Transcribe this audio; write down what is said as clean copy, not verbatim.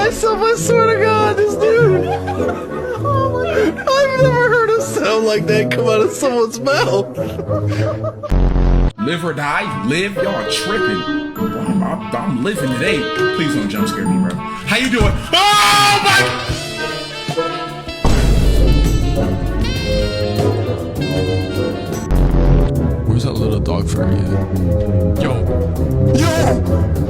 myself, I swear to God, this dude. I've never heard a sound like that come out of someone's mouth. Live or die, live, y'all tripping. I'm living today. Please don't jump scare me, bro. How you doing? Oh my! Where's that little dog furry at? Yo!